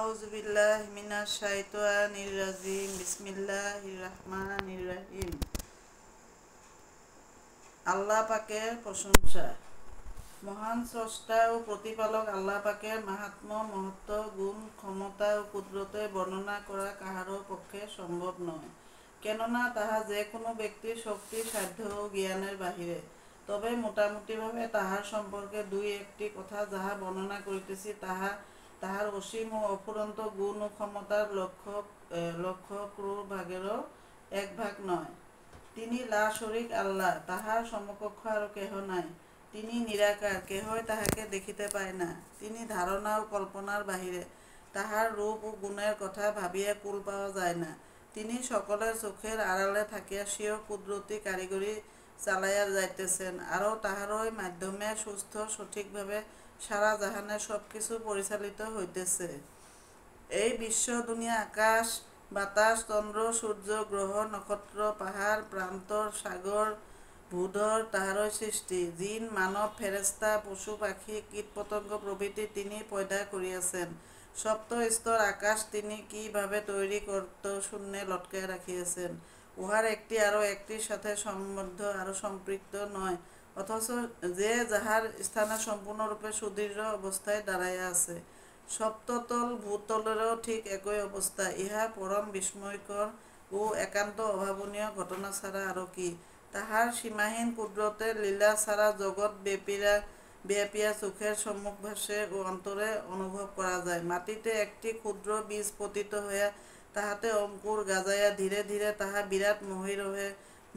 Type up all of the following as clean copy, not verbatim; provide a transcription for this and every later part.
আউযুবিল্লাহি মিনাশ শাইতানির রাজিম বিসমিল্লাহির রহমানির রহিম। আল্লাহ পাকের প্রশংসা। মহান স্রষ্টা ও প্রতিপালক আল্লাহ পাকের মাহাত্ম্য, মহত্ব, গুণ, ক্ষমতা ও কুদরতে বর্ণনা করা কাহারও পক্ষে সম্ভব নয়, কেননা তাহা যে কোনো ব্যক্তির শক্তি, সাধ্য ও জ্ঞানের বাহিরে। তবে মোটামুটিভাবে তাহার সম্পর্কে দুই একটি কথা যাহা বর্ণনা করিতেছি, তাহার অসীম ও অফুরন্ত গুণ ও ক্ষমতার লক্ষ ক্রোড় ভাগেরও এক ভাগ নয়। তিনি লা শরীক আল্লাহ, তাহার সমকক্ষ আর কেহ নাই। তিনি নিরাকার, কেহই তাহাকে দেখিতে পায় না। তিনি ধারণা ও কল্পনার বাহিরে, তাহার রূপ ও গুণের কথা ভাবিয়া কুল পাওয়া যায় না। তিনি সকলের চোখের আড়ালে থাকিয়া স্বীয় কুদরতি কারিগরি চালাইয়া যাইতেছেন, আরও তাহারই মাধ্যমে সুস্থ সঠিকভাবে সারা জাহানের সব কিছু পরিচালিত হইতেছে। এই বিশ্ব দুনিয়া, আকাশ বাতাস, চন্দ্র সূর্য, গ্রহ নক্ষত্র, পাহাড় প্রান্তর, সাগর ভূধর তাহারই সৃষ্টি। জিন মানব ফেরেশতা, পশু পাখি কীট পতঙ্গ প্রভৃতি তিনি পয়দা করিয়াছেন। সপ্ত স্তর আকাশ তিনি কিভাবে তৈরি করত শূন্যে লটকাইয়া রাখিয়াছেন। উহার একটি আরও একটির সাথে সম্বদ্ধ আরও সম্পৃক্ত নয়, অথচ যে যাহার স্থানে সম্পূর্ণরূপে সুদৃঢ় অবস্থায় দাঁড়াইয়া আছে। সপ্ততল ভূতলেরও ঠিক একই অবস্থা। ইহা পরম বিস্ময়কর ও একান্ত অভাবনীয় ঘটনা ছাড়া আরও কি। তাহার সীমাহীন কুদরতের লীলা ছাড়া জগৎ ব্যাপিয়া চোখের সম্মুখ ভাসে ও অন্তরে অনুভব করা যায়। মাটিতে একটি ক্ষুদ্র বীজ পতিত হইয়া তাহাতে অঙ্কুর গাজাইয়া ধীরে ধীরে তাহা বিরাট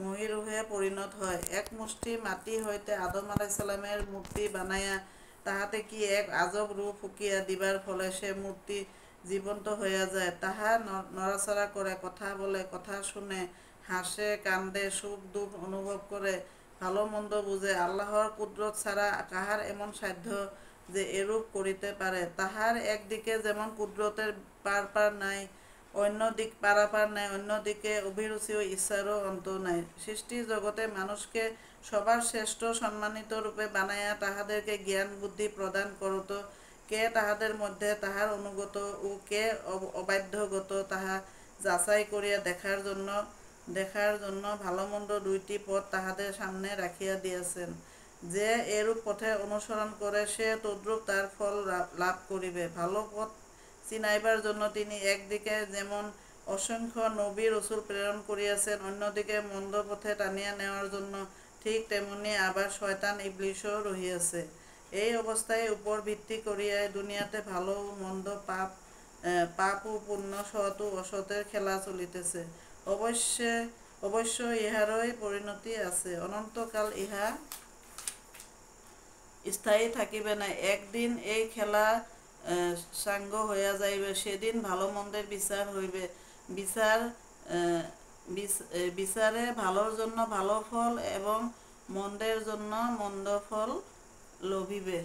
মহীরুহে পরিণত হয়। এক মুষ্টি মাটি হইতে আদম আলাইহিসসালামের মূর্তি বানাইয়া তাহাতে কি এক আজব রূপ ফুঁকিয়া দিবার ফলে সে মূর্তি জীবন্ত হইয়া যায়। তাহা নড়াচড়া করে, কথা বলে, কথা শুনে, হাসে, কান্দে, সুখ দুঃখ অনুভব করে, ভালো মন্দ বুঝে। আল্লাহর কুদরত ছাড়া কাহার এমন সাধ্য যে এরূপ করিতে পারে? তাহার একদিকে যেমন কুদরতের পারাপার নাই, অন্যদিকে অভিরুচি ও ইচ্ছারও অন্ত নাই। সৃষ্টি জগতে মানুষকে সবার শ্রেষ্ঠ সম্মানিত রূপে বানাইয়া তাহাদেরকে জ্ঞান বুদ্ধি প্রদান করত। কে তাহাদের মধ্যে তাহার অনুগত ও কে অবাধ্যগত তাহা যাচাই করিয়া দেখার জন্য ভালোমন্দ দুইটি পথ তাহাদের সামনে রাখিয়া দিয়াছেন। যে এরূপ পথে অনুসরণ করে সে তদ্রূপ তার ফল লাভ করিবে। ভালো পথ চিনাইবার জন্য তিনি একদিকে যেমন অসংখ্য নবী রসূল প্রেরণ করিয়াছেন, অন্যদিকে মন্দ পথে টানিয়া নেওয়ার জন্য ঠিক তেমনি আবার শয়তান ইবলীসও রহিয়াছে। এই অবস্থায় উপর ভিত্তি করিয়াই দুনিয়াতে ভালো ও মন্দ, পাপ ও পুণ্য, সৎ ও অসতের খেলা চলিতেছে। অবশ্য ইহারই পরিণতি আছে। অনন্তকাল ইহা স্থায়ী থাকিবে না। একদিন এই খেলা সাঙ্গ হইয়া যাইবে। সেদিন ভালো মন্দের বিচার হইবে। বিচারে ভালোর জন্য ভালো ফল এবং মন্দের জন্য মন্দ ফল লভিবে।